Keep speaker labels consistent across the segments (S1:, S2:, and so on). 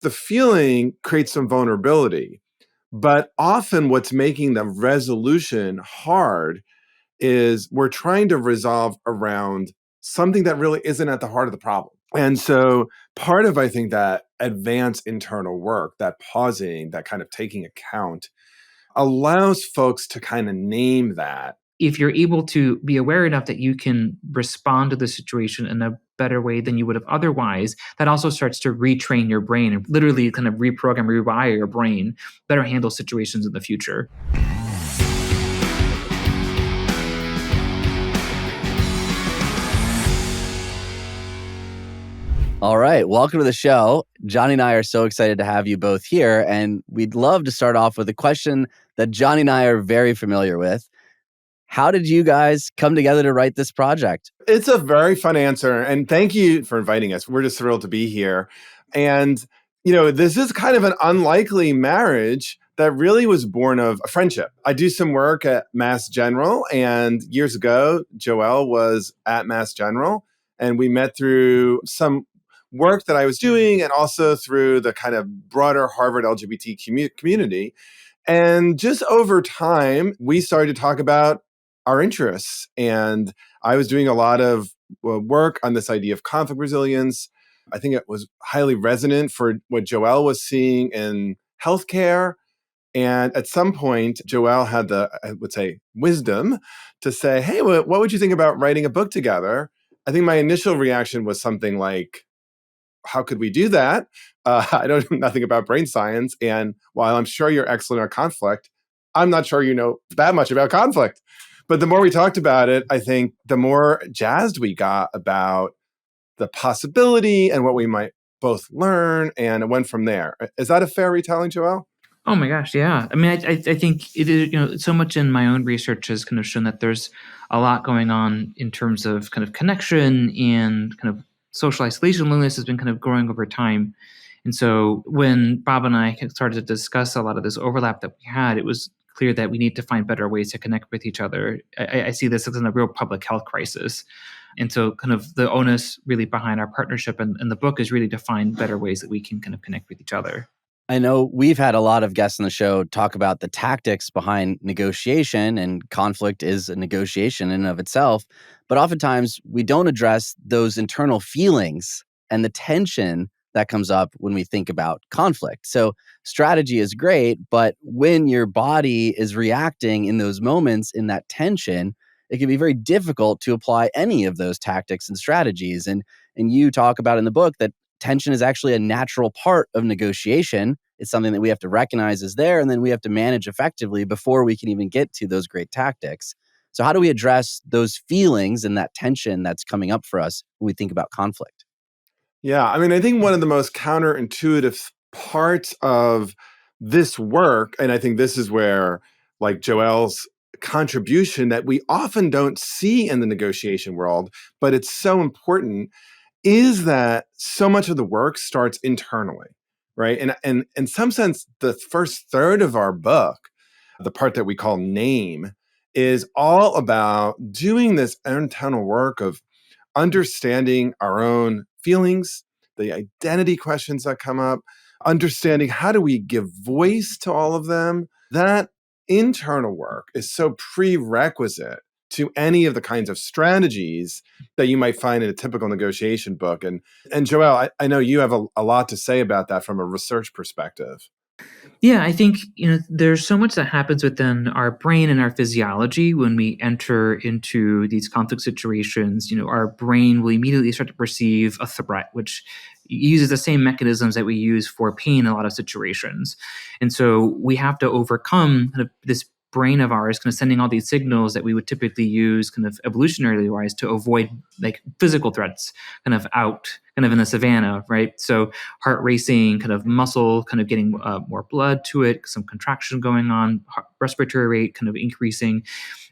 S1: the feeling creates some vulnerability. But often what's making the resolution hard is we're trying to resolve around something that really isn't at the heart of the problem. And so part of, I think, that advanced internal work, that pausing, that kind of taking account, allows folks to kind of name that.
S2: If you're able to be aware enough that you can respond to the situation in a better way than you would have otherwise, that also starts to retrain your brain and literally kind of reprogram, rewire your brain, better handle situations in the future.
S3: All right. Welcome to the show. Johnny and I are so excited to have you both here. And we'd love to start off with a question that Johnny and I are very familiar with. How did you guys come together to write this project?
S1: It's a very fun answer. And thank you for inviting us. We're just thrilled to be here. And, this is kind of an unlikely marriage that really was born of a friendship. I do some work at Mass General, and years ago, Joel was at Mass General, and we met through some work that I was doing and also through the kind of broader Harvard LGBT community. And just over time, we started to talk about our interests. And I was doing a lot of work on this idea of conflict resilience. I think it was highly resonant for what Joel was seeing in healthcare. And at some point, Joel had the, I would say, wisdom to say, hey, what would you think about writing a book together? I think my initial reaction was something like, how could we do that? I don't know nothing about brain science. And while I'm sure you're excellent at conflict, I'm not sure you know that much about conflict. But the more we talked about it, I think the more jazzed we got about the possibility and what we might both learn. And it went from there. Is that a fair retelling, Joel?
S2: Oh my gosh, yeah. I mean, I think it is, so much in my own research has kind of shown that there's a lot going on in terms of kind of connection and kind of social isolation. Loneliness has been kind of growing over time. And so when Bob and I started to discuss a lot of this overlap that we had, it was clear that we need to find better ways to connect with each other. I see this as a real public health crisis. And so kind of the onus really behind our partnership and the book is really to find better ways that we can kind of connect with each other.
S3: I know we've had a lot of guests on the show talk about the tactics behind negotiation, and conflict is a negotiation in and of itself. But oftentimes we don't address those internal feelings and the tension that comes up when we think about conflict. So strategy is great, but when your body is reacting in those moments, in that tension, it can be very difficult to apply any of those tactics and strategies. And you talk about in the book that tension is actually a natural part of negotiation. It's something that we have to recognize is there, and then we have to manage effectively before we can even get to those great tactics. So how do we address those feelings and that tension that's coming up for us when we think about conflict?
S1: Yeah, I mean, I think one of the most counterintuitive parts of this work, and I think this is where like Joel's contribution that we often don't see in the negotiation world, but it's so important, is that so much of the work starts internally, right? And in some sense, the first third of our book, the part that we call name, is all about doing this internal work of understanding our own feelings, the identity questions that come up, understanding how do we give voice to all of them. That internal work is so prerequisite to any of the kinds of strategies that you might find in a typical negotiation book. And Joel, I know you have a lot to say about that from a research perspective.
S2: Yeah, I think, there's so much that happens within our brain and our physiology when we enter into these conflict situations. Our brain will immediately start to perceive a threat, which uses the same mechanisms that we use for pain in a lot of situations. And so we have to overcome kind of this brain of ours kind of sending all these signals that we would typically use kind of evolutionarily wise to avoid like physical threats kind of out kind of in the savannah, right? So heart racing, kind of muscle kind of getting more blood to it, some contraction going on, respiratory rate kind of increasing.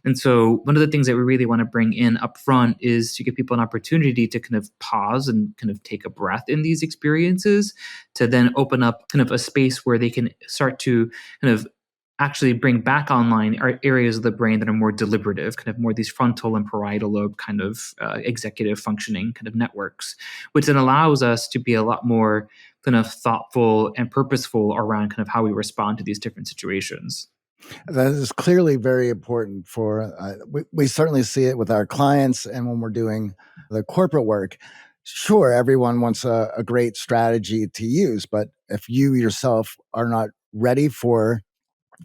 S2: And so one of the things that we really want to bring in up front is to give people an opportunity to kind of pause and kind of take a breath in these experiences, to then open up kind of a space where they can start to kind of actually bring back online are areas of the brain that are more deliberative, kind of more these frontal and parietal lobe kind of executive functioning kind of networks, which then allows us to be a lot more kind of thoughtful and purposeful around kind of how we respond to these different situations.
S4: That is clearly very important for, we certainly see it with our clients and when we're doing the corporate work. Sure, everyone wants a great strategy to use, but if you yourself are not ready for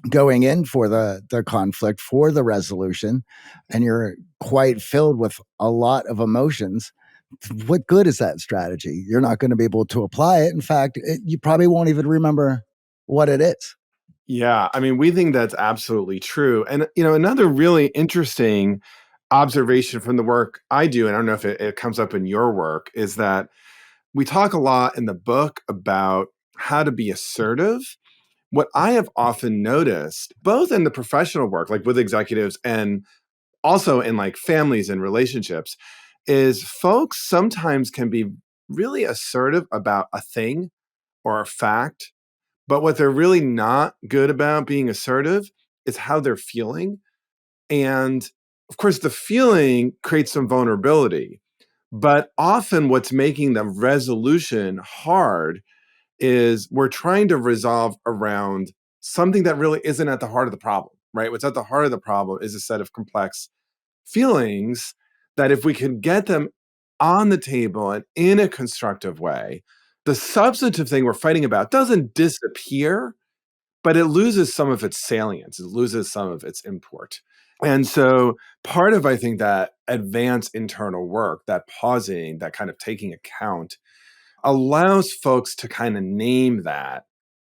S4: going in for the conflict, for the resolution, and you're quite filled with a lot of emotions, what good is that strategy? You're not going to be able to apply it. In fact, you probably won't even remember what it is.
S1: Yeah, I mean, we think that's absolutely true. And, another really interesting observation from the work I do, and I don't know if it comes up in your work, is that we talk a lot in the book about how to be assertive. What I have often noticed, both in the professional work, like with executives and also in like families and relationships, is folks sometimes can be really assertive about a thing or a fact, but what they're really not good about being assertive is how they're feeling. And of course, the feeling creates some vulnerability. But often, what's making the resolution hard is we're trying to resolve around something that really isn't at the heart of the problem, right? What's at the heart of the problem is a set of complex feelings that if we can get them on the table and in a constructive way, the substantive thing we're fighting about doesn't disappear, but it loses some of its salience, it loses some of its import. And so part of, I think, that advanced internal work, that pausing, that kind of taking account, allows folks to kind of name that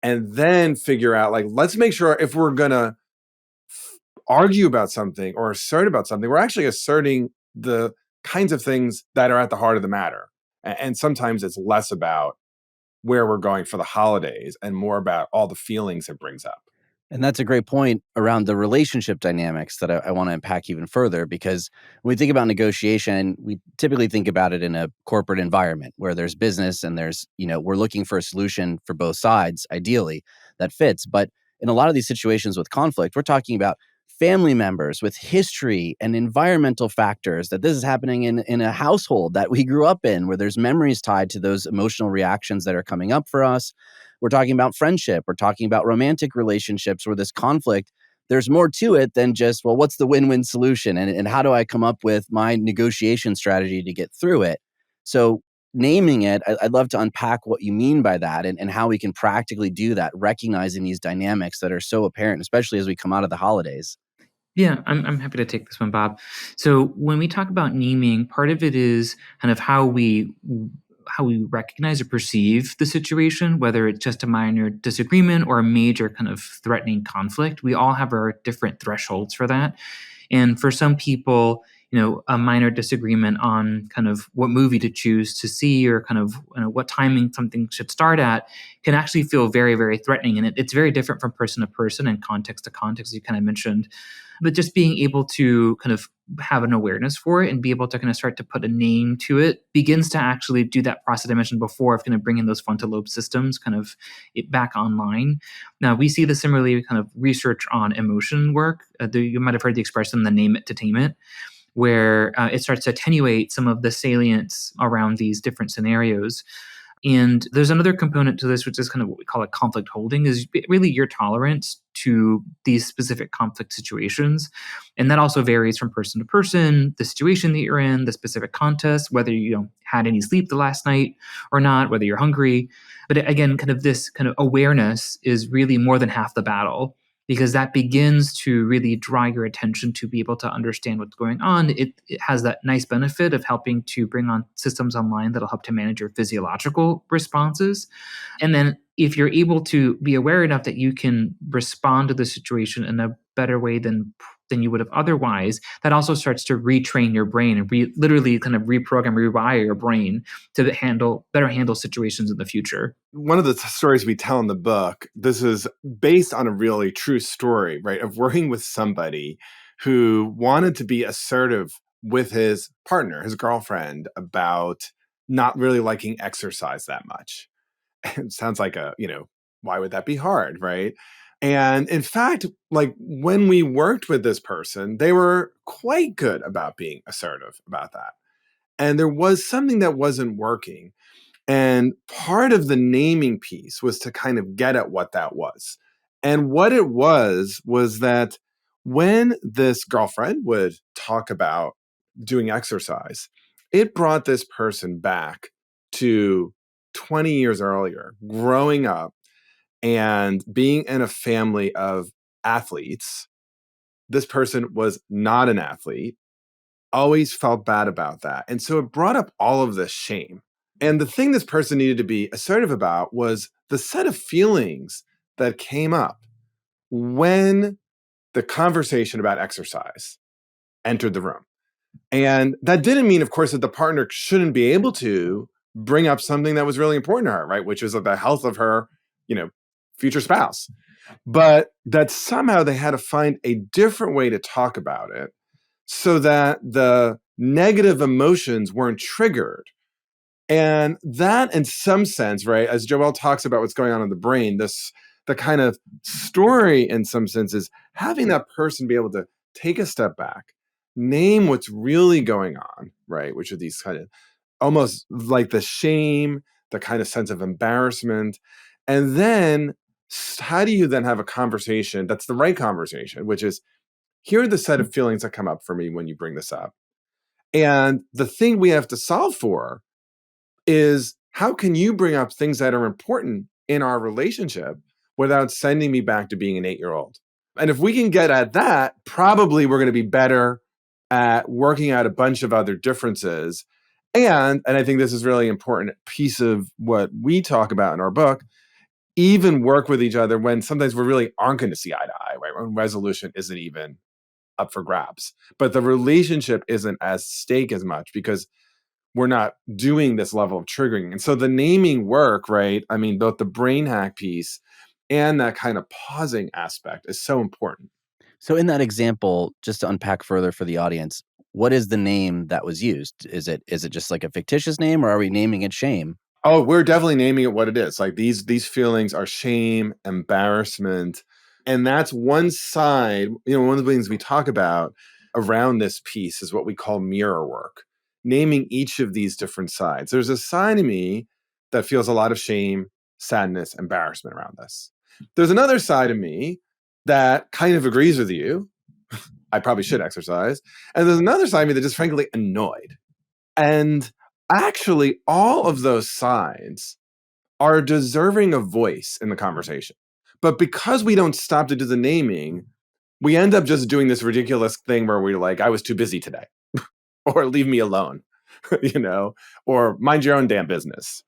S1: and then figure out, like, let's make sure if we're going to argue about something or assert about something, we're actually asserting the kinds of things that are at the heart of the matter. And sometimes it's less about where we're going for the holidays and more about all the feelings it brings up.
S3: And that's a great point around the relationship dynamics that I want to unpack even further, because when we think about negotiation, we typically think about it in a corporate environment where there's business and there's, we're looking for a solution for both sides, ideally, that fits. But in a lot of these situations with conflict, we're talking about family members with history and environmental factors, that this is happening in a household that we grew up in, where there's memories tied to those emotional reactions that are coming up for us. We're talking about friendship. We're talking about romantic relationships where this conflict, there's more to it than just, well, what's the win-win solution? And how do I come up with my negotiation strategy to get through it? So naming it, I'd love to unpack what you mean by that and how we can practically do that, recognizing these dynamics that are so apparent, especially as we come out of the holidays.
S2: Yeah, I'm happy to take this one, Bob. So when we talk about naming, part of it is kind of how we recognize or perceive the situation, whether it's just a minor disagreement or a major kind of threatening conflict. We all have our different thresholds for that. And for some people, a minor disagreement on kind of what movie to choose to see or kind of what timing something should start at can actually feel very, very threatening. And it's very different from person to person and context to context, as you kind of mentioned. But just being able to kind of have an awareness for it and be able to kind of start to put a name to it begins to actually do that process I mentioned before of kind of bringing those frontal lobe systems kind of back online. Now, we see the similarly kind of research on emotion work. You might have heard the expression, the name it to tame it, where it starts to attenuate some of the salience around these different scenarios. And there's another component to this, which is kind of what we call a conflict holding, is really your tolerance to these specific conflict situations. And that also varies from person to person, the situation that you're in, the specific context, whether you had any sleep the last night or not, whether you're hungry. But again, kind of this kind of awareness is really more than half the battle, because that begins to really draw your attention to be able to understand what's going on. It has that nice benefit of helping to bring on systems online that'll help to manage your physiological responses. And then if you're able to be aware enough that you can respond to the situation in a better way than you would have otherwise, that also starts to retrain your brain and literally kind of reprogram, rewire your brain to better handle situations in the future.
S1: One of the stories we tell in the book, this is based on a really true story, right? Of working with somebody who wanted to be assertive with his partner, his girlfriend, about not really liking exercise that much. It sounds like why would that be hard, right? And in fact, like when we worked with this person, they were quite good about being assertive about that. And there was something that wasn't working. And part of the naming piece was to kind of get at what that was. And what it was that when this girlfriend would talk about doing exercise, it brought this person back to 20 years earlier, growing up and being in a family of athletes. This person was not an athlete, always felt bad about that. And so it brought up all of this shame. And the thing this person needed to be assertive about was the set of feelings that came up when the conversation about exercise entered the room. And that didn't mean, of course, that the partner shouldn't be able to bring up something that was really important to her, right? Which is the health of her, future spouse. But that somehow they had to find a different way to talk about it so that the negative emotions weren't triggered. And that, in some sense, right, as Joel talks about what's going on in the brain, the kind of story, in some sense, is having that person be able to take a step back, name what's really going on, right, which are these kind of almost like the shame, the kind of sense of embarrassment. And then how do you then have a conversation that's the right conversation, which is, here are the set of feelings that come up for me when you bring this up. And the thing we have to solve for is, how can you bring up things that are important in our relationship without sending me back to being an 8-year-old? And if we can get at that, probably we're going to be better at working out a bunch of other differences. And I think this is really important piece of what we talk about in our book, even work with each other when sometimes we really aren't going to see eye to eye, right? When resolution isn't even up for grabs. But the relationship isn't at stake as much because we're not doing this level of triggering. And so the naming work, right? I mean, both the brain hack piece and that kind of pausing aspect is so important.
S3: So in that example, just to unpack further for the audience, what is the name that was used? Is it just like a fictitious name, or are we naming it shame?
S1: Oh, we're definitely naming it what it is. Like these feelings are shame, embarrassment. And that's one side, one of the things we talk about around this piece is what we call mirror work, naming each of these different sides. There's a side of me that feels a lot of shame, sadness, embarrassment around this. There's another side of me that kind of agrees with you. I probably should exercise. And there's another side of me that just frankly annoyed. And actually, all of those sides are deserving of voice in the conversation. But because we don't stop to do the naming, we end up just doing this ridiculous thing where we're like, I was too busy today, or leave me alone, or mind your own damn business.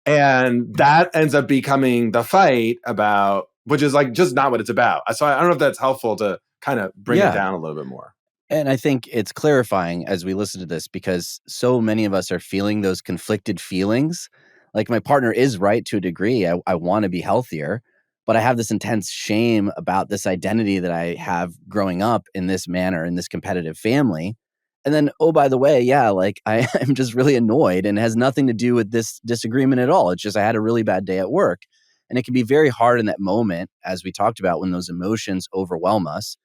S1: And that ends up becoming the fight about, which is like just not what it's about. So I don't know if that's helpful to kind of bring it down a little bit more.
S3: And I think it's clarifying as we listen to this, because so many of us are feeling those conflicted feelings. Like, my partner is right to a degree. I want to be healthier, but I have this intense shame about this identity that I have growing up in this manner, in this competitive family. And then, oh, by the way, like I am just really annoyed, and it has nothing to do with this disagreement at all. It's just I had a really bad day at work. And it can be very hard in that moment, as we talked about, when those emotions overwhelm us,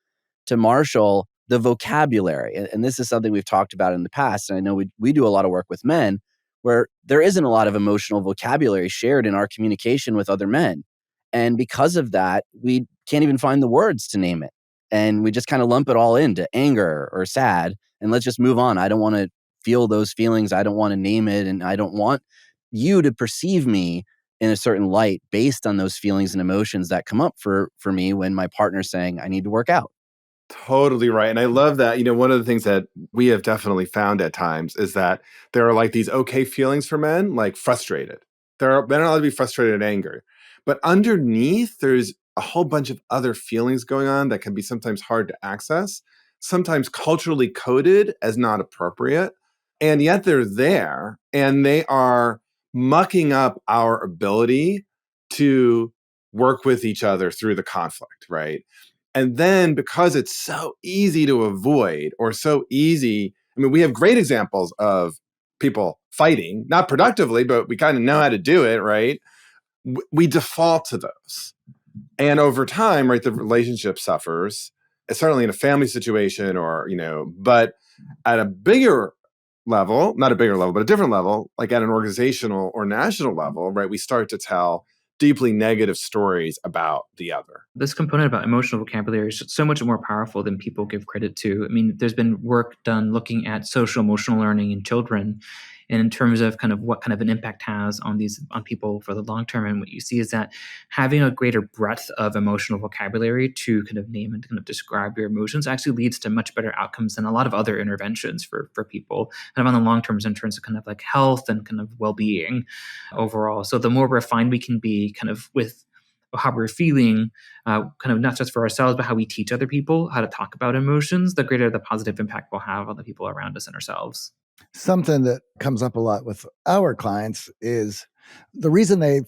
S3: to marshal the vocabulary. And this is something we've talked about in the past. And I know we do a lot of work with men where there isn't a lot of emotional vocabulary shared in our communication with other men. And because of that, we can't even find the words to name it. And we just kind of lump it all into anger or sad. And let's just move on. I don't want to feel those feelings. I don't want to name it. And I don't want you to perceive me in a certain light based on those feelings and emotions that come up for me when my partner's saying, I need to work out.
S1: Totally right. And I love that. One of the things that we have definitely found at times is that there are like these okay feelings for men, like frustrated. Men are allowed to be frustrated and angry. But underneath, there's a whole bunch of other feelings going on that can be sometimes hard to access, sometimes culturally coded as not appropriate. And yet they're there, and they are mucking up our ability to work with each other through the conflict, right? And then because it's so easy to avoid, or so easy, we have great examples of people fighting, not productively, but we kind of know how to do it, right? We default to those. And over time, right, the relationship suffers, certainly in a family situation or, but at a bigger level, not a bigger level, but a different level, like at an organizational or national level, right, we start to tell deeply negative stories about the other.
S2: This component about emotional vocabulary is so much more powerful than people give credit to. I mean, there's been work done looking at social emotional learning in children, and in terms of kind of what kind of an impact has on people for the long term. And what you see is that having a greater breadth of emotional vocabulary to kind of name and kind of describe your emotions actually leads to much better outcomes than a lot of other interventions for people, kind of on the long terms in terms of kind of like health and kind of well-being overall. So the more refined we can be kind of with how we're feeling, kind of not just for ourselves, but how we teach other people how to talk about emotions, the greater the positive impact we'll have on the people around us and ourselves.
S4: Something that comes up a lot with our clients is the reason they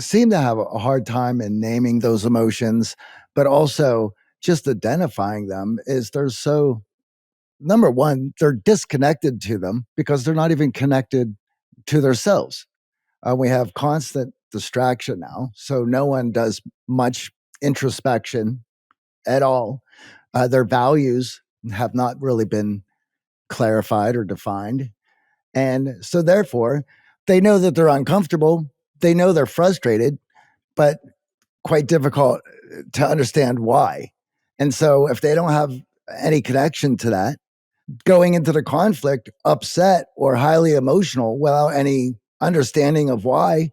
S4: seem to have a hard time in naming those emotions, but also just identifying them is number one, they're disconnected to them because they're not even connected to themselves. We have constant distraction now. So no one does much introspection at all. Their values have not really been clarified or defined. And so, therefore, they know that they're uncomfortable. They know they're frustrated, but quite difficult to understand why. And so, if they don't have any connection to that, going into the conflict upset or highly emotional without any understanding of why,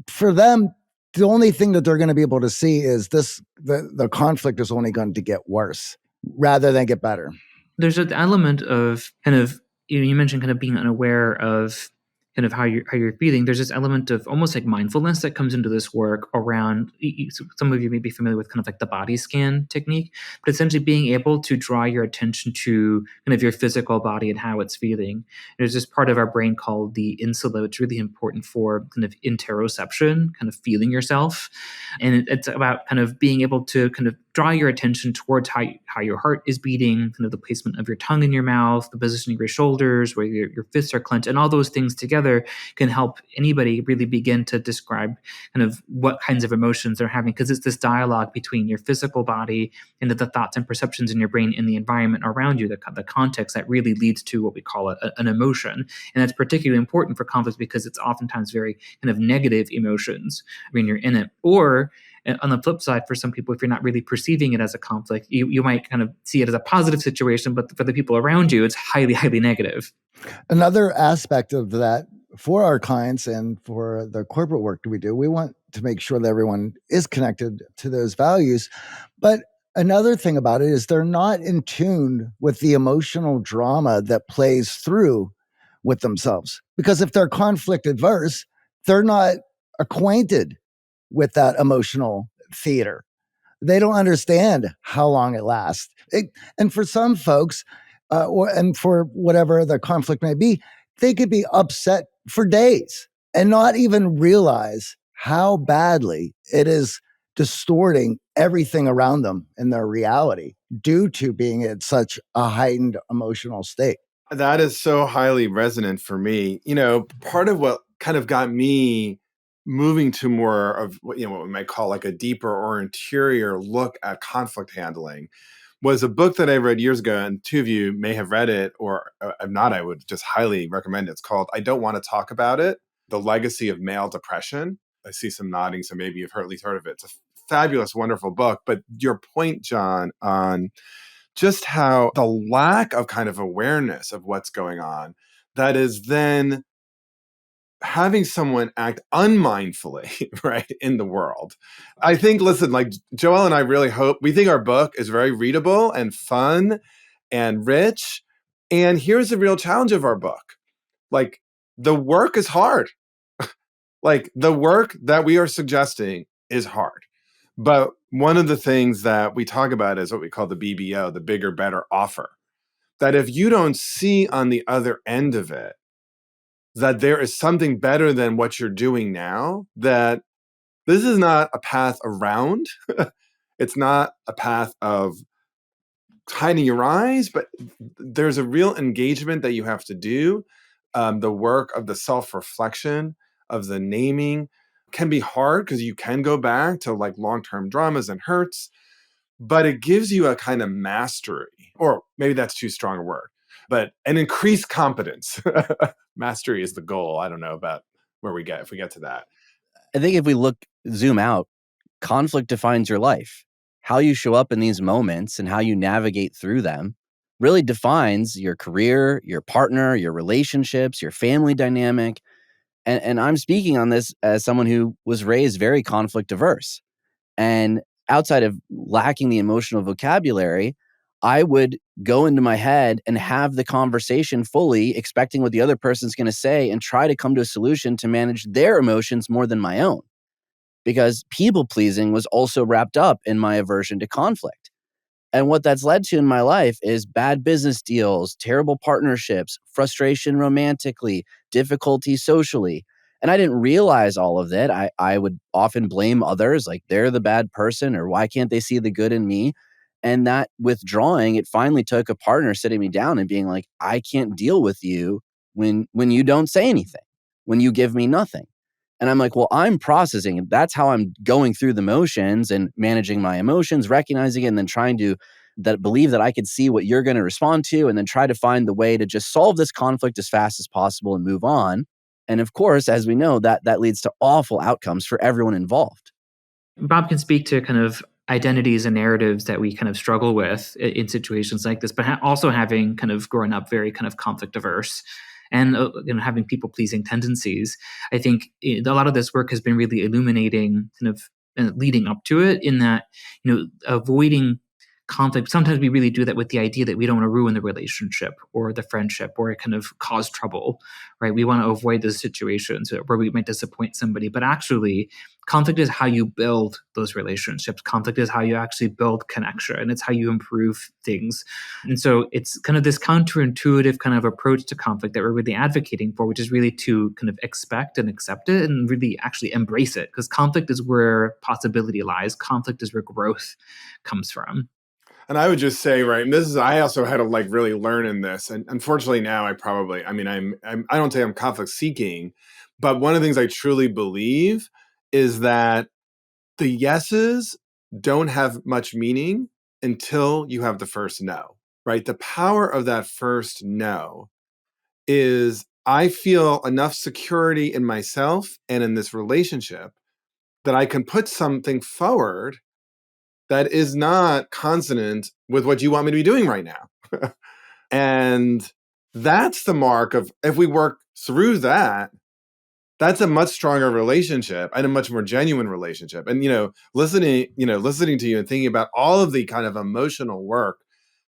S4: for them, the only thing that they're going to be able to see is the conflict is only going to get worse rather than get better.
S2: There's an element of kind of, you mentioned kind of being unaware of kind of how you're feeling. There's this element of almost like mindfulness that comes into this work around. Some of you may be familiar with kind of like the body scan technique, but essentially being able to draw your attention to kind of your physical body and how it's feeling. There's this part of our brain called the insula. It's really important for kind of interoception, kind of feeling yourself, and it's about kind of being able to kind of draw your attention towards how your heart is beating, kind of the placement of your tongue in your mouth, the position of your shoulders, where your fists are clenched, and all those things together can help anybody really begin to describe kind of what kinds of emotions they're having, because it's this dialogue between your physical body and the thoughts and perceptions in your brain and the environment around you, the context that really leads to what we call an emotion. And that's particularly important for conflicts because it's oftentimes very kind of negative emotions when you're in it. Or on the flip side, for some people, if you're not really perceiving it as a conflict, you might kind of see it as a positive situation, but for the people around you, it's highly, highly negative.
S4: Another aspect of that for our clients and for the corporate work that we do, we want to make sure that everyone is connected to those values. But another thing about it is they're not in tune with the emotional drama that plays through with themselves. Because if they're conflict adverse, they're not acquainted with that emotional theater. They don't understand how long it lasts. And for some folks, and for whatever the conflict may be, they could be upset for days and not even realize how badly it is distorting everything around them in their reality due to being at such a heightened emotional state.
S1: That is so highly resonant for me. Part of what kind of got me moving to more of what we might call like a deeper or interior look at conflict handling was a book that I read years ago, and two of you may have read it, or if not, I would just highly recommend it. It's called I Don't Want to Talk About It, The Legacy of Male Depression. I see some nodding, so maybe you've at least heard of it. It's a fabulous, wonderful book. But your point, John, on just how the lack of kind of awareness of what's going on, that is then having someone act unmindfully, right, in the world. I think, listen, like Joel and I really hope, we think our book is very readable and fun and rich. And here's the real challenge of our book. Like, the work is hard. Like, the work that we are suggesting is hard. But one of the things that we talk about is what we call the BBO, the bigger, better offer. That if you don't see on the other end of it that there is something better than what you're doing now, that this is not a path around, it's not a path of hiding your eyes, but there's a real engagement that you have to do, the work of the self-reflection, of the naming, can be hard because you can go back to like long-term dramas and hurts, but it gives you a kind of mastery, or maybe that's too strong a word, but an increased competence. Mastery is the goal. I don't know about where we get, if we get to that.
S3: I think if we zoom out, conflict defines your life. How you show up in these moments and how you navigate through them really defines your career, your partner, your relationships, your family dynamic. And I'm speaking on this as someone who was raised very conflict averse. And outside of lacking the emotional vocabulary, I would go into my head and have the conversation fully, expecting what the other person's going to say and try to come to a solution to manage their emotions more than my own. Because people pleasing was also wrapped up in my aversion to conflict. And what that's led to in my life is bad business deals, terrible partnerships, frustration romantically, difficulty socially. And I didn't realize all of that. I would often blame others, like they're the bad person, or why can't they see the good in me? And that withdrawing, it finally took a partner sitting me down and being like, I can't deal with you when you don't say anything, when you give me nothing. And I'm like, well, I'm processing. That's how I'm going through the motions and managing my emotions, recognizing it, and then trying to believe that I could see what you're going to respond to, and then try to find the way to just solve this conflict as fast as possible and move on. And of course, as we know, that leads to awful outcomes for everyone involved.
S2: Bob can speak to kind of identities and narratives that we kind of struggle with in situations like this, but also having kind of grown up very kind of conflict averse and having people pleasing tendencies. I think a lot of this work has been really illuminating kind of leading up to it, in that, avoiding conflict. Sometimes we really do that with the idea that we don't want to ruin the relationship or the friendship or kind of cause trouble, right? We want to avoid those situations where we might disappoint somebody, but actually conflict is how you build those relationships. Conflict is how you actually build connection, and it's how you improve things. And so it's kind of this counterintuitive kind of approach to conflict that we're really advocating for, which is really to kind of expect and accept it and really actually embrace it, because conflict is where possibility lies. Conflict is where growth comes from.
S1: And I would just say, right, and this is, I also had to like really learn in this. And unfortunately now I don't say I'm conflict seeking, but one of the things I truly believe is that the yeses don't have much meaning until you have the first no, right? The power of that first no is, I feel enough security in myself and in this relationship that I can put something forward that is not consonant with what you want me to be doing right now. And that's the mark of, if we work through that, that's a much stronger relationship and a much more genuine relationship. And, listening to you and thinking about all of the kind of emotional work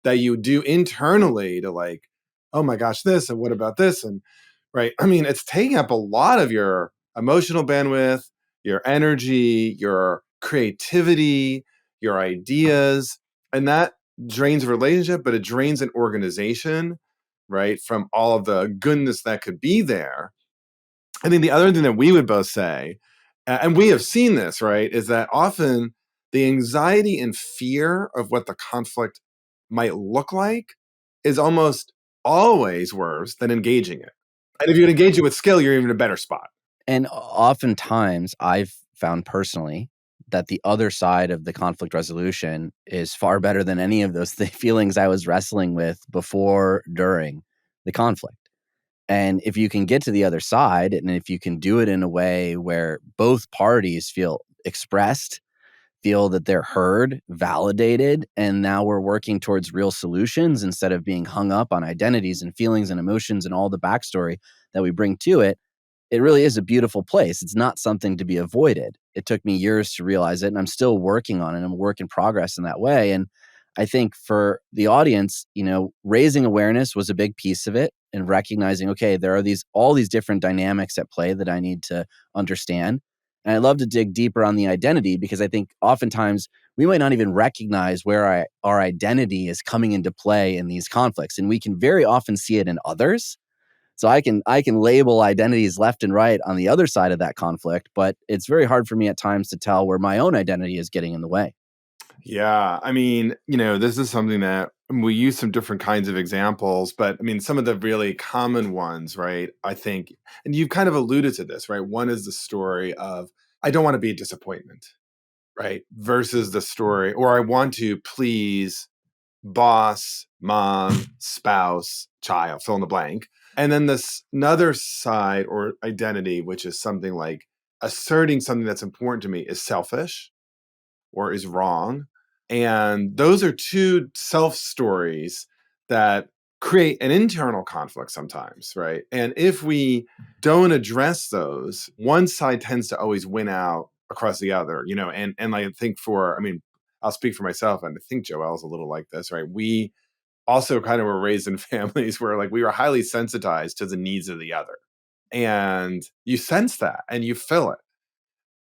S1: that you do internally to like, oh my gosh, this, and what about this? And right. I mean, it's taking up a lot of your emotional bandwidth, your energy, your creativity, your ideas, and that drains a relationship, but it drains an organization, right? From all of the goodness that could be there. I think the other thing that we would both say, and we have seen this, right, is that often the anxiety and fear of what the conflict might look like is almost always worse than engaging it. And if you engage it with skill, you're even in a better spot.
S3: And oftentimes I've found personally that the other side of the conflict resolution is far better than any of those feelings I was wrestling with before, during the conflict. And if you can get to the other side, and if you can do it in a way where both parties feel expressed, feel that they're heard, validated, and now we're working towards real solutions instead of being hung up on identities and feelings and emotions and all the backstory that we bring to it, it really is a beautiful place. It's not something to be avoided. It took me years to realize it, and I'm still working on it. I'm a work in progress in that way. And I think for the audience, raising awareness was a big piece of it, and recognizing, okay, there are all these different dynamics at play that I need to understand. And I love to dig deeper on the identity, because I think oftentimes we might not even recognize where our identity is coming into play in these conflicts. And we can very often see it in others. So I can label identities left and right on the other side of that conflict, but it's very hard for me at times to tell where my own identity is getting in the way.
S1: Yeah. I mean, this is something that we use some different kinds of examples, but I mean, some of the really common ones, right? I think, and you've kind of alluded to this, right? One is the story of I don't want to be a disappointment, right? Versus the story, or I want to please boss, mom, spouse, child, fill in the blank. And then this another side or identity, which is something like asserting something that's important to me, is selfish or is wrong. And those are two self stories that create an internal conflict sometimes, right? And if we don't address those, one side tends to always win out across the other, and I think I'll speak for myself, and I think Joel's a little like this, right? We also kind of were raised in families where like we were highly sensitized to the needs of the other. And you sense that and you feel it.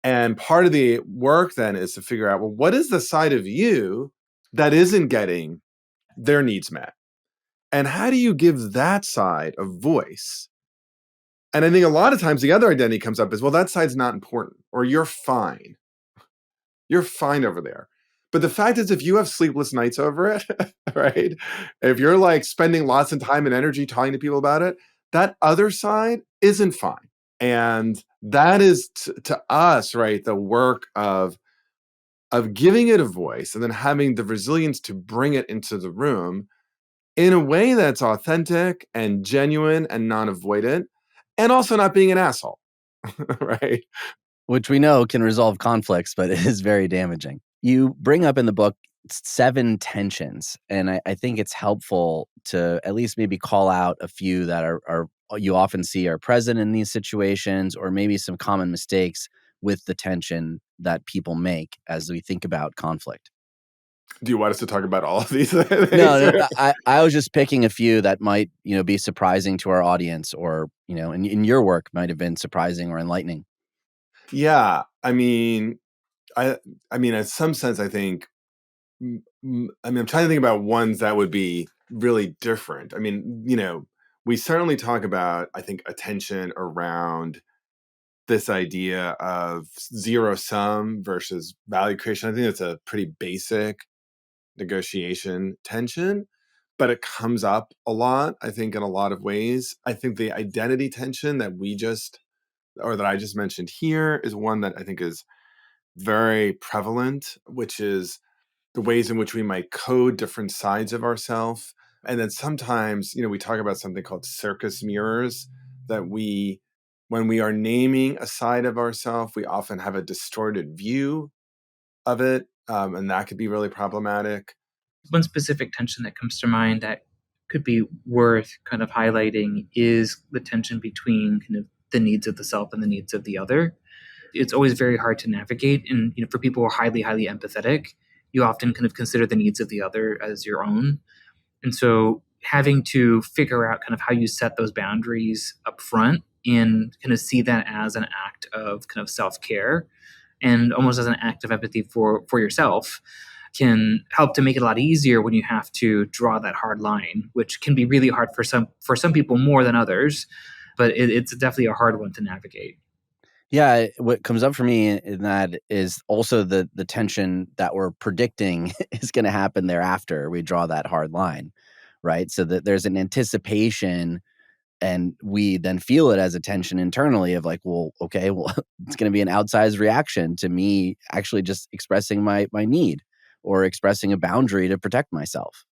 S1: And part of the work then is to figure out, well, what is the side of you that isn't getting their needs met? And how do you give that side a voice? And I think a lot of times the other identity comes up as, well, that side's not important, or you're fine. You're fine over there. But the fact is, if you have sleepless nights over it, right? If you're like spending lots of time and energy talking to people about it, that other side isn't fine. And that is to us, right, the work of giving it a voice and then having the resilience to bring it into the room in a way that's authentic and genuine and non-avoidant, and also not being an asshole, right?
S3: Which we know can resolve conflicts, but it is very damaging. You bring up in the book 7 tensions, and I think it's helpful to at least maybe call out a few that are you often see are present in these situations, or maybe some common mistakes with the tension that people make as we think about conflict.
S1: Do you want us to talk about all of these things?
S3: No, I was just picking a few that might, be surprising to our audience, or, in your work might have been surprising or enlightening.
S1: Yeah, in some sense, I think. I'm trying to think about ones that would be really different. We certainly talk about, I think, attention around this idea of zero sum versus value creation. I think it's a pretty basic negotiation tension, but it comes up a lot, I think, in a lot of ways. I think the identity tension that I just mentioned here is one that I think is very prevalent, which is the ways in which we might code different sides of ourselves. And then sometimes, we talk about something called circus mirrors, that when we are naming a side of ourselves, we often have a distorted view of it. And that could be really problematic.
S2: One specific tension that comes to mind that could be worth kind of highlighting is the tension between kind of the needs of the self and the needs of the other. It's always very hard to navigate. And for people who are highly, highly empathetic, you often kind of consider the needs of the other as your own. And so having to figure out kind of how you set those boundaries up front and kind of see that as an act of kind of self-care and almost as an act of empathy for yourself can help to make it a lot easier when you have to draw that hard line, which can be really hard for some people more than others, but it's definitely a hard one to navigate.
S3: Yeah, what comes up for me in that is also the tension that we're predicting is going to happen thereafter we draw that hard line, right? So that there's an anticipation, and we then feel it as a tension internally of like, well, okay, well, it's going to be an outsized reaction to me actually just expressing my need or expressing a boundary to protect myself.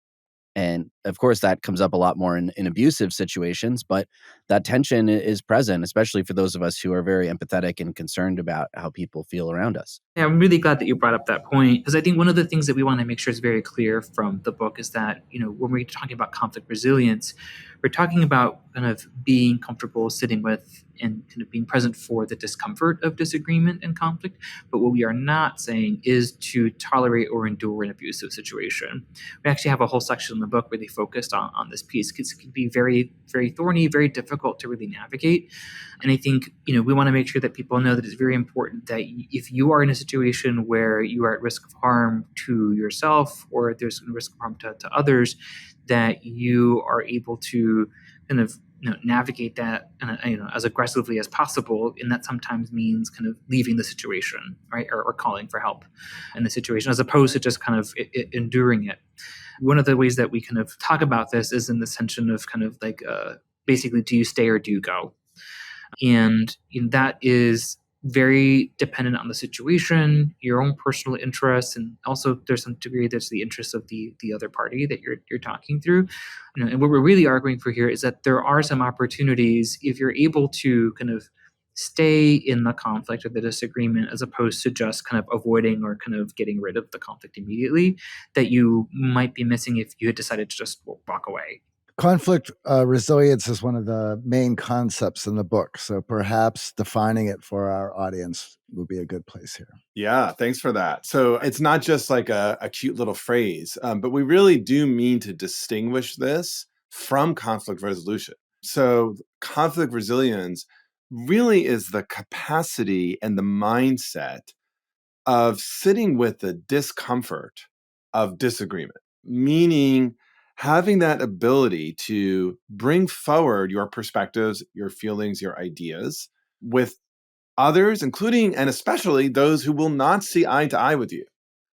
S3: And of course, that comes up a lot more in abusive situations, but that tension is present, especially for those of us who are very empathetic and concerned about how people feel around us.
S2: Yeah, I'm really glad that you brought up that point, because I think one of the things that we want to make sure is very clear from the book is that, when we're talking about conflict resilience, we're talking about kind of being comfortable sitting with and kind of being present for the discomfort of disagreement and conflict. But what we are not saying is to tolerate or endure an abusive situation. We actually have a whole section in the book really focused on this piece, because it can be very, very thorny, very difficult to really navigate. And I think, we want to make sure that people know that it's very important that if you are in a situation where you are at risk of harm to yourself, or there's a risk of harm to others, that you are able to kind of navigate that as aggressively as possible. And that sometimes means kind of leaving the situation, right, or calling for help in the situation, as opposed to just kind of enduring it. One of the ways that we kind of talk about this is in the tension of kind of like basically, do you stay or do you go? And that is very dependent on the situation, your own personal interests, and also there's some degree there's the interests of the other party that you're talking through. And what we're really arguing for here is that there are some opportunities if you're able to kind of stay in the conflict or the disagreement as opposed to just kind of avoiding or kind of getting rid of the conflict immediately, that you might be missing if you had decided to just walk away.
S4: Conflict resilience is one of the main concepts in the book. So perhaps defining it for our audience would be a good place here.
S1: Yeah, thanks for that. So it's not just like a cute little phrase, but we really do mean to distinguish this from conflict resolution. So conflict resilience really is the capacity and the mindset of sitting with the discomfort of disagreement, meaning having that ability to bring forward your perspectives, your feelings, your ideas with others, including and especially those who will not see eye to eye with you.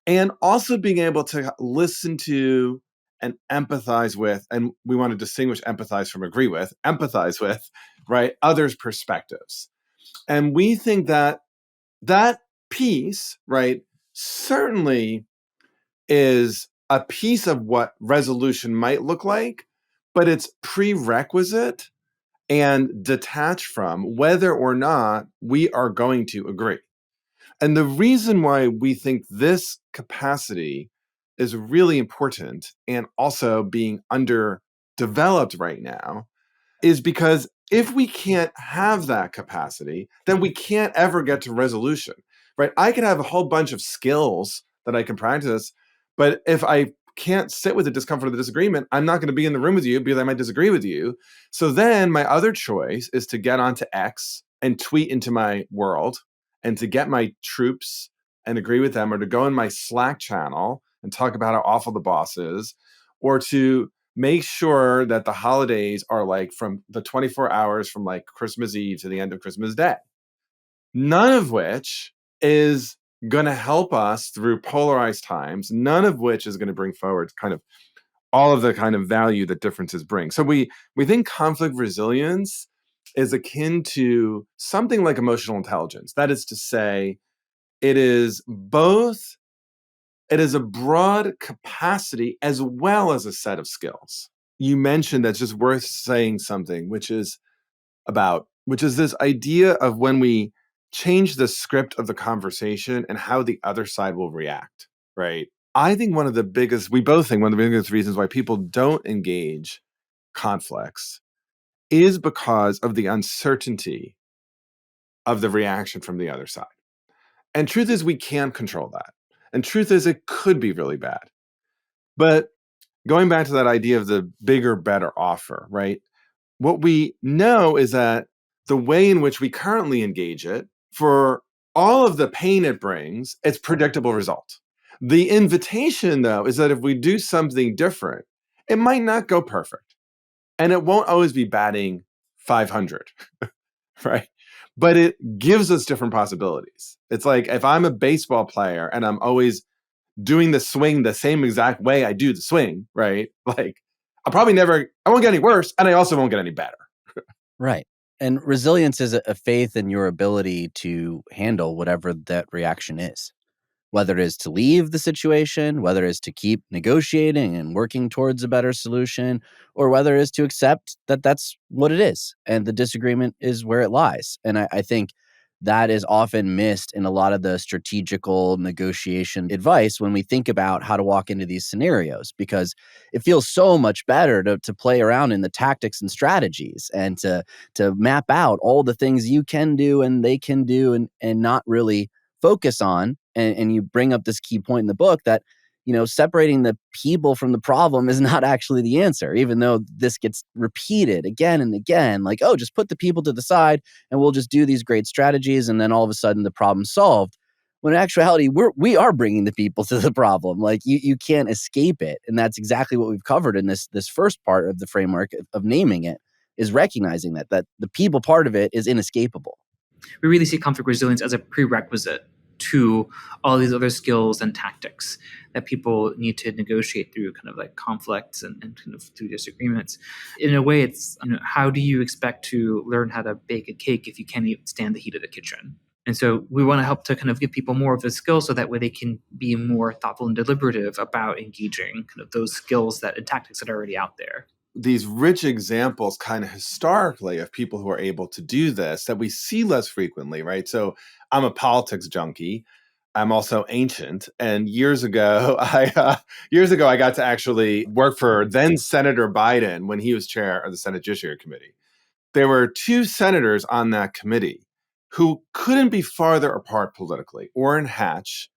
S1: And also being able to listen to and empathize with, and we want to distinguish empathize from agree with, empathize with, right, others' perspectives. And we think that that piece, right, certainly is a piece of what resolution might look like, but it's prerequisite and detached from whether or not we are going to agree. And the reason why we think this capacity is really important and also being underdeveloped right now is because if we can't have that capacity, then we can't ever get to resolution, right? I can have a whole bunch of skills that I can practice, but if I can't sit with the discomfort of the disagreement, I'm not going to be in the room with you because I might disagree with you. So then my other choice is to get onto X and tweet into my world and to get my troops and agree with them, or to go in my Slack channel and talk about how awful the boss is, or to make sure that the holidays are like from the 24 hours from like Christmas Eve to the end of Christmas Day. None of which is going to help us through polarized times, none of which is going to bring forward kind of all of the kind of value that differences bring. So we think conflict resilience is akin to something like emotional intelligence. That is to say, it is both, it is a broad capacity as well as a set of skills. You mentioned that's just worth saying something, which is this idea of when we change the script of the conversation and how the other side will react, right? I think we both think one of the biggest reasons why people don't engage conflicts is because of the uncertainty of the reaction from the other side. And truth is, we can't control that. And truth is, it could be really bad. But going back to that idea of the bigger, better offer, right? What we know is that the way in which we currently engage it, for all of the pain it brings, it's predictable result. The invitation, though, is that if we do something different, it might not go perfect. And it won't always be batting 500, right? But it gives us different possibilities. It's like if I'm a baseball player and I'm always doing the swing the same exact way I do the swing, right? Like I won't get any worse, and I also won't get any better.
S3: Right. And resilience is a faith in your ability to handle whatever that reaction is, whether it is to leave the situation, whether it is to keep negotiating and working towards a better solution, or whether it is to accept that that's what it is and the disagreement is where it lies. And I think that is often missed in a lot of the strategical negotiation advice when we think about how to walk into these scenarios, because it feels so much better to play around in the tactics and strategies and to map out all the things you can do and they can do and not really focus on. And you bring up this key point in the book that, separating the people from the problem is not actually the answer, even though this gets repeated again and again, like, oh, just put the people to the side and we'll just do these great strategies. And then all of a sudden the problem's solved. When in actuality, we are bringing the people to the problem. Like you can't escape it. And that's exactly what we've covered in this first part of the framework of naming it, is recognizing that the people part of it is inescapable.
S2: We really see conflict resilience as a prerequisite to all these other skills and tactics that people need to negotiate through kind of like conflicts and kind of through disagreements. In a way, it's, how do you expect to learn how to bake a cake if you can't even stand the heat of the kitchen? And so we want to help to kind of give people more of the skills so that way they can be more thoughtful and deliberative about engaging kind of those skills that and tactics that are already out there.
S1: These rich examples kind of historically of people who are able to do this that we see less frequently, right? So I'm a politics junkie. I'm also ancient, and years ago, I got to actually work for then Senator Biden when he was chair of the Senate Judiciary Committee. There were two senators on that committee who couldn't be farther apart politically. Orrin Hatch,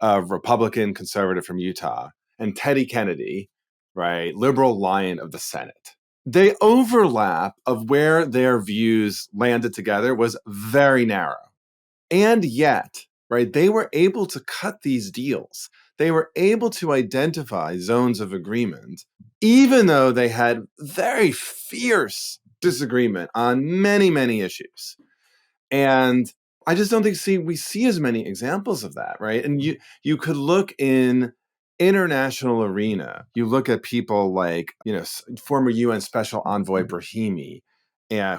S1: a Republican conservative from Utah, and Teddy Kennedy, right, liberal lion of the Senate. The overlap of where their views landed together was very narrow. And yet, right, they were able to cut these deals. They were able to identify zones of agreement, even though they had very fierce disagreement on many, many issues. And I just don't think we see as many examples of that, right? And you could look in international arena. You look at people like, former UN Special Envoy Brahimi,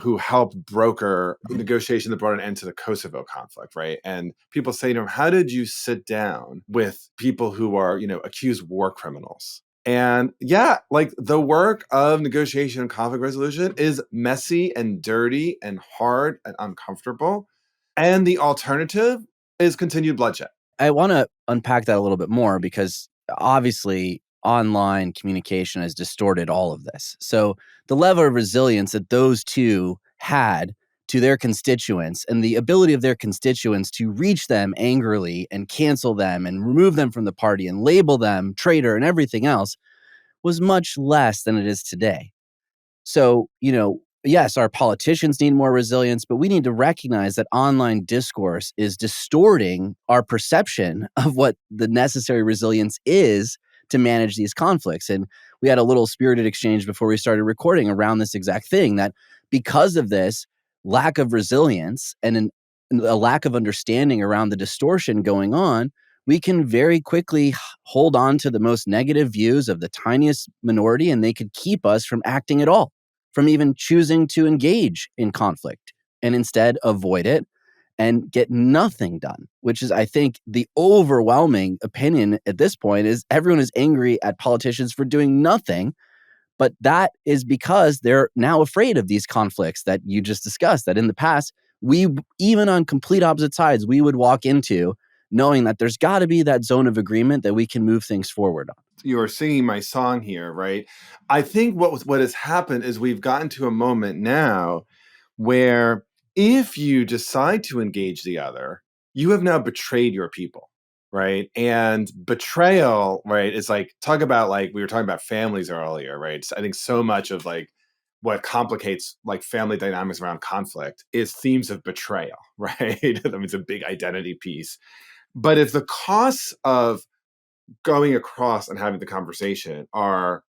S1: who helped broker negotiation that brought an end to the Kosovo conflict, right? And people say to him, how did you sit down with people who are, accused war criminals? And yeah, like the work of negotiation and conflict resolution is messy and dirty and hard and uncomfortable. And the alternative is continued bloodshed.
S3: I want to unpack that a little bit more because obviously online communication has distorted all of this. So the level of resilience that those two had to their constituents and the ability of their constituents to reach them angrily and cancel them and remove them from the party and label them traitor and everything else was much less than it is today. So, yes, our politicians need more resilience, but we need to recognize that online discourse is distorting our perception of what the necessary resilience is to manage these conflicts. And we had a little spirited exchange before we started recording around this exact thing, that because of this lack of resilience and a lack of understanding around the distortion going on, we can very quickly hold on to the most negative views of the tiniest minority, and they could keep us from acting at all, from even choosing to engage in conflict, and instead avoid it and get nothing done, which is, I think, the overwhelming opinion at this point is everyone is angry at politicians for doing nothing. But that is because they're now afraid of these conflicts that you just discussed, that in the past, we, even on complete opposite sides, we would walk into knowing that there's got to be that zone of agreement that we can move things forward on.
S1: You are singing my song here, right? I think what has happened is we've gotten to a moment now where if you decide to engage the other, you have now betrayed your people, right? And betrayal, right, is like, talk about, like, we were talking about families earlier, right? I think so much of like what complicates like family dynamics around conflict is themes of betrayal, right? I mean, it's a big identity piece. But if the costs of going across and having the conversation are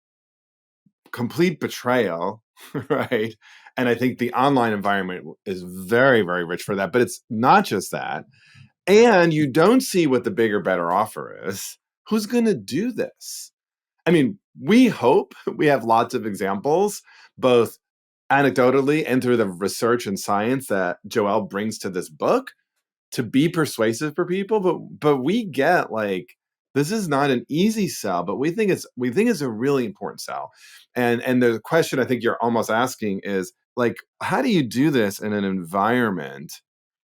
S1: complete betrayal, right? And I think the online environment is very, very rich for that. But it's not just that. And you don't see what the bigger, better offer is. Who's going to do this? I mean, we hope we have lots of examples, both anecdotally and through the research and science that Joel brings to this book, to be persuasive for people, but we get, like, this is not an easy sell, but we think it's a really important sell. And the question I think you're almost asking is, like, how do you do this in an environment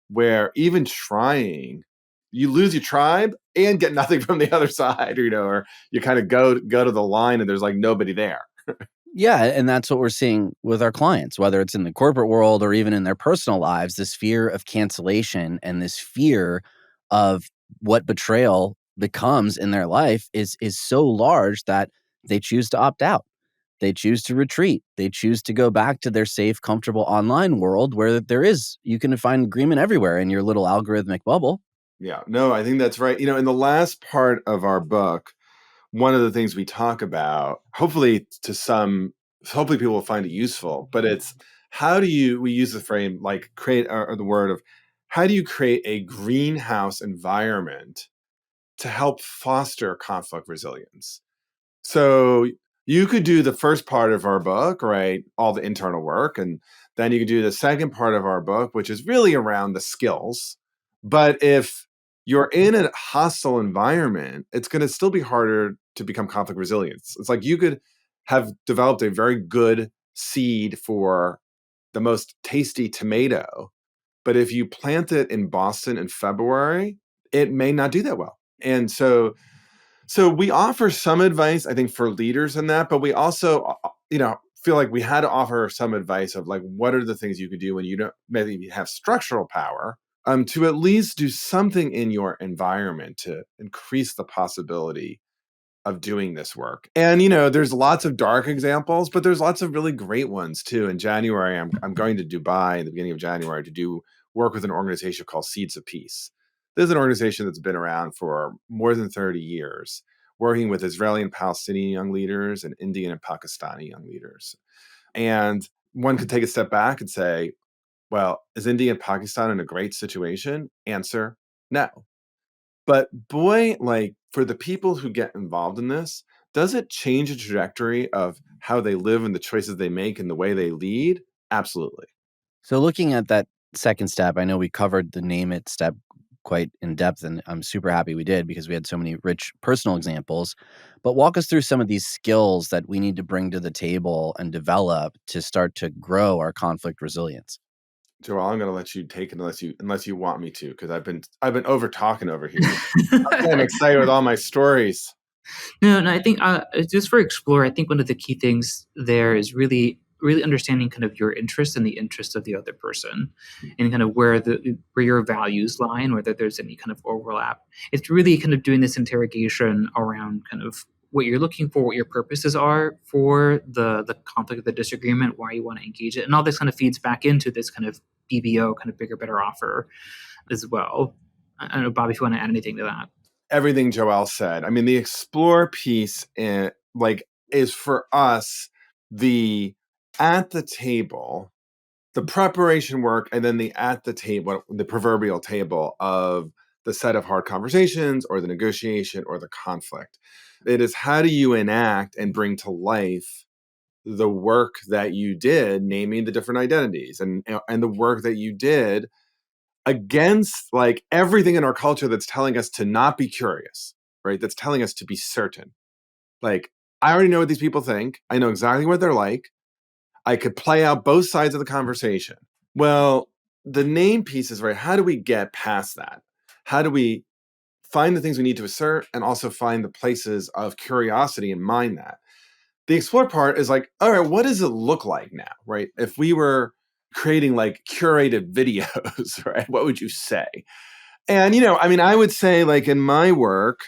S1: where even trying, you lose your tribe and get nothing from the other side, or you kind of go to the line and there's like nobody there.
S3: Yeah, and that's what we're seeing with our clients, whether it's in the corporate world or even in their personal lives, this fear of cancellation and this fear of what betrayal becomes in their life is so large that they choose to opt out. They choose to retreat. They choose to go back to their safe, comfortable online world where you can find agreement everywhere in your little algorithmic bubble.
S1: Yeah, no, I think that's right. In the last part of our book, one of the things we talk about, hopefully people will find it useful, but it's we use the frame, like, create, or the word of, how do you create a greenhouse environment to help foster conflict resilience? So you could do the first part of our book, right? All the internal work. And then you could do the second part of our book, which is really around the skills, But if you're in a hostile environment, it's going to still be harder to become conflict resilient. It's like you could have developed a very good seed for the most tasty tomato, but if you plant it in Boston in February, it may not do that well. And so we offer some advice, I think, for leaders in that, but we also, feel like we had to offer some advice of like, what are the things you could do when you don't maybe have structural power, to at least do something in your environment to increase the possibility of doing this work. And there's lots of dark examples, but there's lots of really great ones too. In January, I'm going to Dubai in the beginning of January to do work with an organization called Seeds of Peace. This is an organization that's been around for more than 30 years, working with Israeli and Palestinian young leaders and Indian and Pakistani young leaders. And one could take a step back and say, well, is India and Pakistan in a great situation? Answer, no. But boy, like for the people who get involved in this, does it change the trajectory of how they live and the choices they make and the way they lead? Absolutely.
S3: So looking at that second step, I know we covered the name it step quite in depth, and I'm super happy we did because we had so many rich personal examples. But walk us through some of these skills that we need to bring to the table and develop to start to grow our conflict resilience.
S1: Joel, I'm going to let you take it unless you want me to, because I've been over talking over here. I'm excited with all my stories.
S2: No, I think just for Explore, I think one of the key things there is really, really understanding kind of your interest and the interest of the other person, and kind of where your values lie and whether there's any kind of overlap. It's really kind of doing this interrogation around kind of what you're looking for, what your purposes are for the conflict, the disagreement, why you want to engage it, and all this kind of feeds back into this kind of BBO, kind of bigger, better offer as well. I don't know, Bob, if you want to add anything to that.
S1: Everything Joel said. I mean, the Explore piece is for us the at the table, the preparation work, and then the at the table, the proverbial table of the set of hard conversations or the negotiation or the conflict. It is how do you enact and bring to life the work that you did, naming the different identities and the work that you did against like everything in our culture that's telling us to not be curious, right? That's telling us to be certain. Like, I already know what these people think. I know exactly what they're like. I could play out both sides of the conversation. Well, the name piece is right. How do we get past that? How do we find the things we need to assert and also find the places of curiosity and mind that? The explore part is like, all right, what does it look like now, right? If we were creating like curated videos, right? What would you say? And, I would say like in my work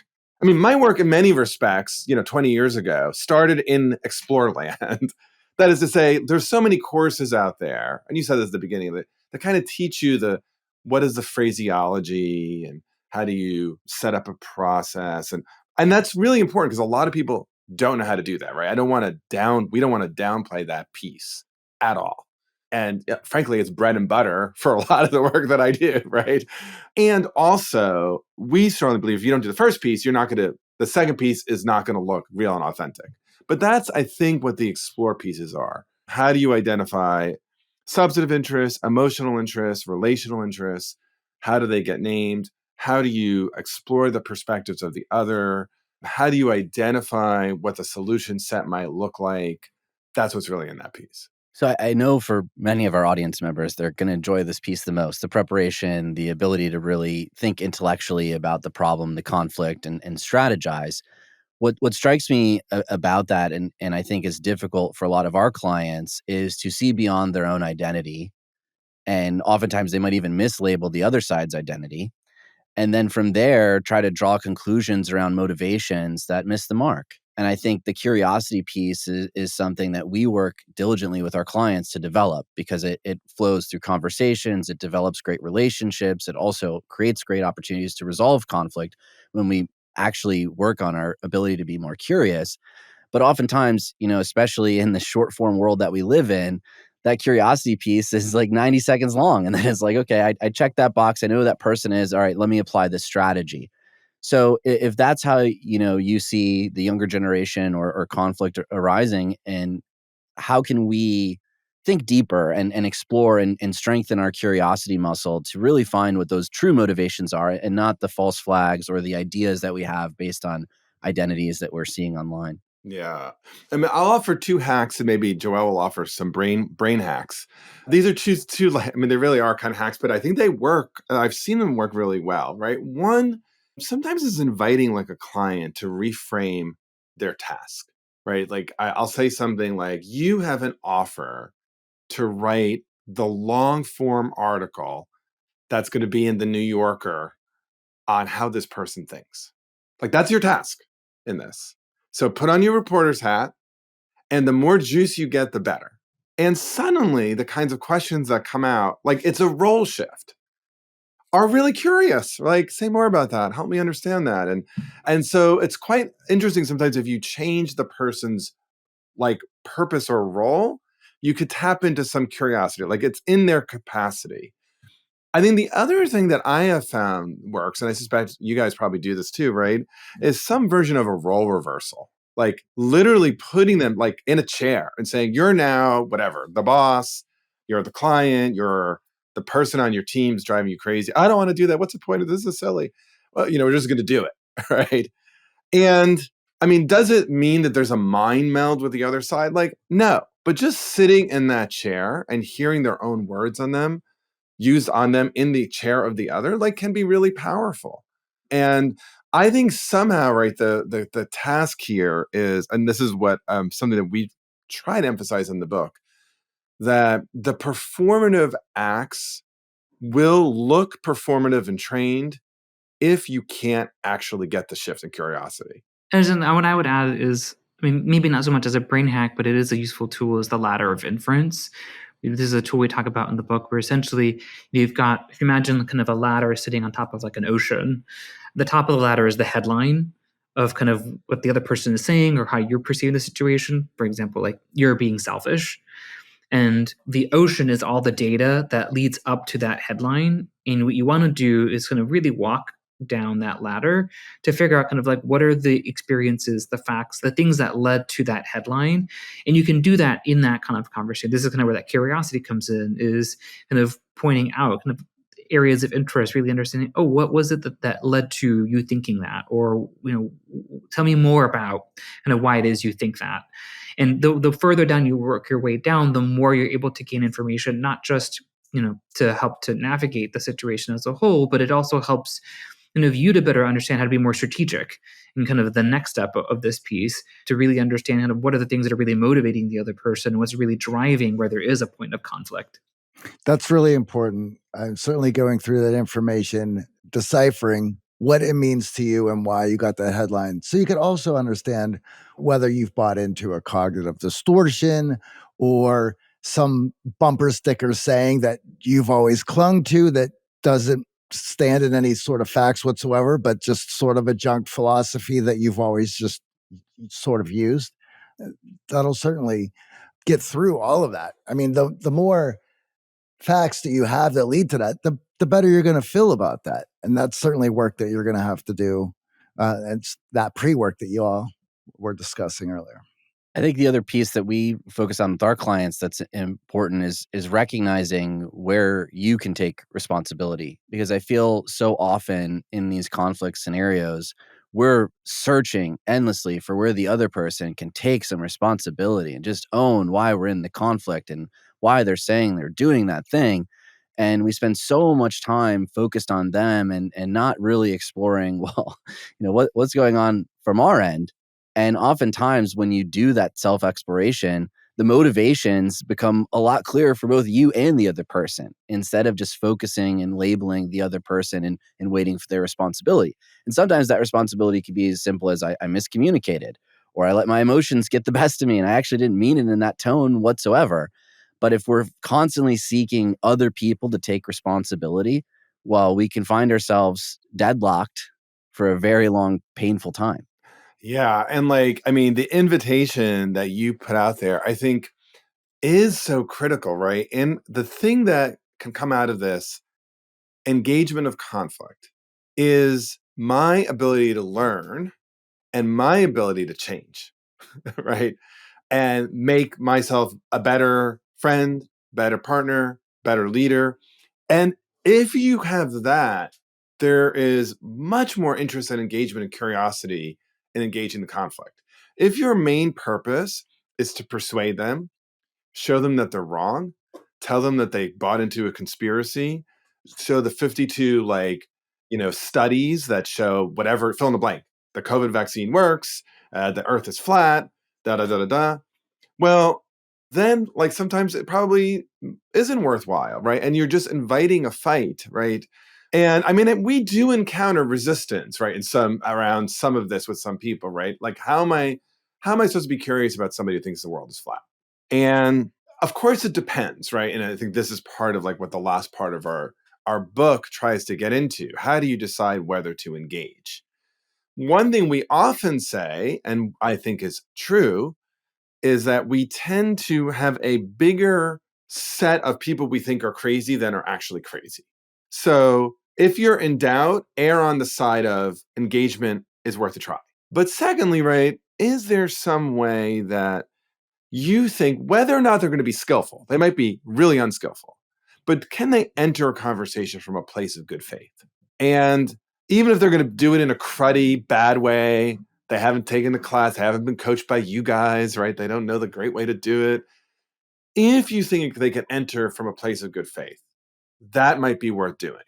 S1: in many respects, 20 years ago started in Explore land. That is to say, there's so many courses out there. And you said this at the beginning of it that kind of teach you what is the phraseology and how do you set up a process. And that's really important because a lot of people don't know how to do that, right? We don't want to downplay that piece at all. And frankly, it's bread and butter for a lot of the work that I do, right? And also, we strongly believe if you don't do the first piece, the second piece is not going to look real and authentic. But that's, I think, what the explore pieces are. How do you identify substantive interests, emotional interests, relational interests? How do they get named? How do you explore the perspectives of the other? How do you identify what the solution set might look like? That's what's really in that piece.
S3: So I know for many of our audience members, they're going to enjoy this piece the most, the preparation, the ability to really think intellectually about the problem, the conflict, and strategize. What strikes me about that, and I think is difficult for a lot of our clients, is to see beyond their own identity. And oftentimes they might even mislabel the other side's identity. And then from there, try to draw conclusions around motivations that miss the mark. And I think the curiosity piece is something that we work diligently with our clients to develop because it flows through conversations, it develops great relationships, it also creates great opportunities to resolve conflict when we actually work on our ability to be more curious. But oftentimes, especially in the short form world that we live in, that curiosity piece is like 90 seconds long. And then it's like, okay, I checked that box. I know who that person is. All right, let me apply this strategy. So if that's how, you see the younger generation or conflict arising, and how can we think deeper and explore and strengthen our curiosity muscle to really find what those true motivations are and not the false flags or the ideas that we have based on identities that we're seeing online.
S1: Yeah. I mean, I'll offer two hacks, and maybe Joel will offer some brain hacks. These are two. I mean, they really are kind of hacks, but I think they work. I've seen them work really well, right? One, sometimes is inviting like a client to reframe their task, right? Like I'll say something like, "You have an offer to write the long form article that's going to be in the New Yorker on how this person thinks." Like that's your task in this. So put on your reporter's hat, and the more juice you get, the better. And suddenly, the kinds of questions that come out, like it's a role shift, are really curious. Like, say more about that. Help me understand that. And so it's quite interesting sometimes if you change the person's like purpose or role, you could tap into some curiosity. Like it's in their capacity. I think the other thing that I have found works, and I suspect you guys probably do this too, right? Is some version of a role reversal. Like literally putting them like in a chair and saying, you're now whatever, the boss, you're the client, you're the person on your team's driving you crazy. I don't want to do that. What's the point of this? Is silly. Well, we're just going to do it. Right. And I mean, does it mean that there's a mind meld with the other side? Like, no, but just sitting in that chair and hearing their own words on them used on them in the chair of the other, like can be really powerful. And I think somehow, right, the task here is, and this is what something that we try to emphasize in the book, that the performative acts will look performative and trained if you can't actually get the shift in curiosity.
S2: And what I would add is, I mean, maybe not so much as a brain hack, but it is a useful tool, is the ladder of inference. This is a tool we talk about in the book where essentially you've got, if you imagine kind of a ladder sitting on top of like an ocean, the top of the ladder is the headline of kind of what the other person is saying or how you're perceiving the situation. For example, like you're being selfish. And the ocean is all the data that leads up to that headline. And what you want to do is kind of really walk down that ladder to figure out kind of like what are the experiences, the facts, the things that led to that headline. And you can do that in that kind of conversation. This is kind of where that curiosity comes in, is kind of pointing out kind of areas of interest, really understanding, oh, what was it that led to you thinking that? Or, tell me more about kind of why it is you think that. And the further down you work your way down, the more you're able to gain information, not just to help to navigate the situation as a whole, but it also helps you to better understand how to be more strategic in kind of the next step of this piece, to really understand kind of what are the things that are really motivating the other person, what's really driving where there is a point of conflict.
S4: That's really important. I'm certainly going through that information, deciphering what it means to you and why you got that headline. So you could also understand whether you've bought into a cognitive distortion or some bumper sticker saying that you've always clung to that doesn't stand in any sort of facts whatsoever, but just sort of a junk philosophy that you've always just sort of used. That'll certainly get through all of that. I mean, the more facts that you have that lead to that, the better you're going to feel about that. And that's certainly work that you're going to have to do. And it's that pre-work that you all were discussing earlier.
S3: I think the other piece that we focus on with our clients that's important is recognizing where you can take responsibility. Because I feel so often in these conflict scenarios, we're searching endlessly for where the other person can take some responsibility and just own why we're in the conflict and why they're saying they're doing that thing. And we spend so much time focused on them and not really exploring, well, what's going on from our end. And oftentimes when you do that self-exploration, the motivations become a lot clearer for both you and the other person, instead of just focusing and labeling the other person and waiting for their responsibility. And sometimes that responsibility could be as simple as I miscommunicated, or I let my emotions get the best of me and I actually didn't mean it in that tone whatsoever. But if we're constantly seeking other people to take responsibility, well, we can find ourselves deadlocked for a very long, painful time.
S1: Yeah. And like, I mean, the invitation that you put out there, I think is so critical, right? And the thing that can come out of this engagement of conflict is my ability to learn and my ability to change, right? And make myself a better friend, better partner, better leader. And if you have that, there is much more interest and engagement and curiosity in engaging the conflict. If your main purpose is to persuade them, show them that they're wrong, tell them that they bought into a conspiracy, show the 52 studies that show whatever, fill in the blank, the COVID vaccine works, the earth is flat, da da da da da. Well, then sometimes it probably isn't worthwhile, right? And you're just inviting a fight, right? And I mean, we do encounter resistance, right? Around some of this with some people, right? Like, how am I supposed to be curious about somebody who thinks the world is flat? And of course it depends, right? And I think this is part of what the last part of our book tries to get into. How do you decide whether to engage? One thing we often say, and I think is true, is that we tend to have a bigger set of people we think are crazy than are actually crazy. So if you're in doubt, err on the side of engagement is worth a try. But secondly, right, is there some way that you think, whether or not they're going to be skillful, they might be really unskillful, but can they enter a conversation from a place of good faith? And even if they're going to do it in a cruddy, bad way, they haven't taken the class, haven't been coached by you guys, right? They don't know the great way to do it. If you think they can enter from a place of good faith, that might be worth doing.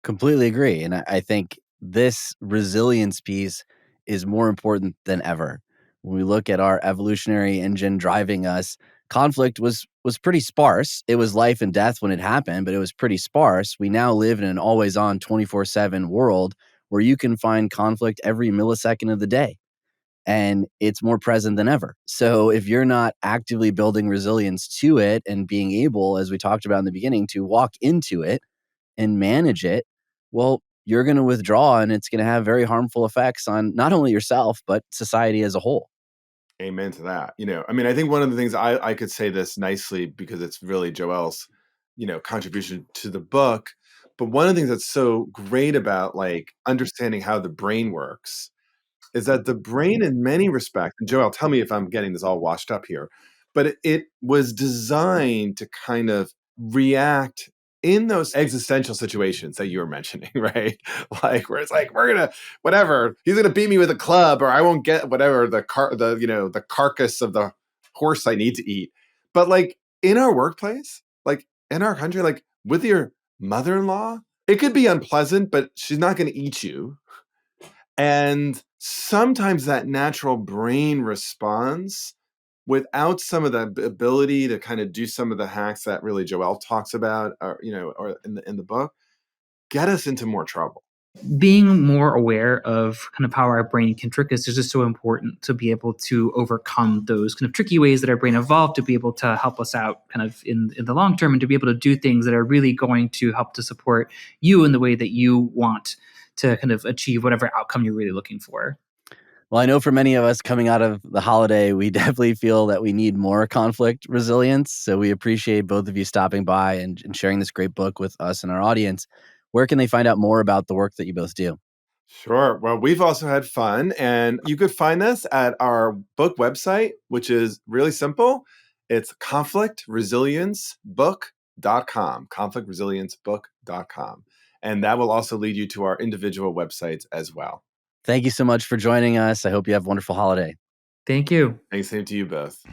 S3: Completely agree. And I think this resilience piece is more important than ever. When we look at our evolutionary engine driving us, conflict was pretty sparse. It was life and death when it happened, but it was pretty sparse. We now live in an always-on 24/7 world where you can find conflict every millisecond of the day, and it's more present than ever. So if you're not actively building resilience to it and being able, as we talked about in the beginning, to walk into it and manage it, well, you're going to withdraw, and it's going to have very harmful effects on not only yourself, but society as a whole.
S1: Amen to that. I mean, I think one of the things I could say this nicely because it's really Joel's, contribution to the book. But one of the things that's so great about understanding how the brain works is that the brain in many respects, and Joel, tell me if I'm getting this all washed up here, but it was designed to kind of react in those existential situations that you were mentioning, right? Where it's we're gonna whatever, he's gonna beat me with a club, or I won't get whatever the carcass of the horse I need to eat. But in our workplace, in our country, with your mother-in-law, it could be unpleasant, but she's not gonna eat you. And sometimes that natural brain response without some of the ability to kind of do some of the hacks that really Joel talks about, or in the book, get us into more trouble.
S2: Being more aware of kind of how our brain can trick us is just so important to be able to overcome those kind of tricky ways that our brain evolved to be able to help us out kind of in the long term, and to be able to do things that are really going to help to support you in the way that you want to kind of achieve whatever outcome you're really looking for.
S3: Well, I know for many of us coming out of the holiday, we definitely feel that we need more conflict resilience. So we appreciate both of you stopping by and sharing this great book with us and our audience. Where can they find out more about the work that you both do?
S1: Sure. Well, we've also had fun, and you could find this at our book website, which is really simple. It's conflictresilience.book.com, conflictresilience.book.com. And that will also lead you to our individual websites as well.
S3: Thank you so much for joining us. I hope you have a wonderful holiday.
S2: Thank you.
S1: Thanks, same to you both.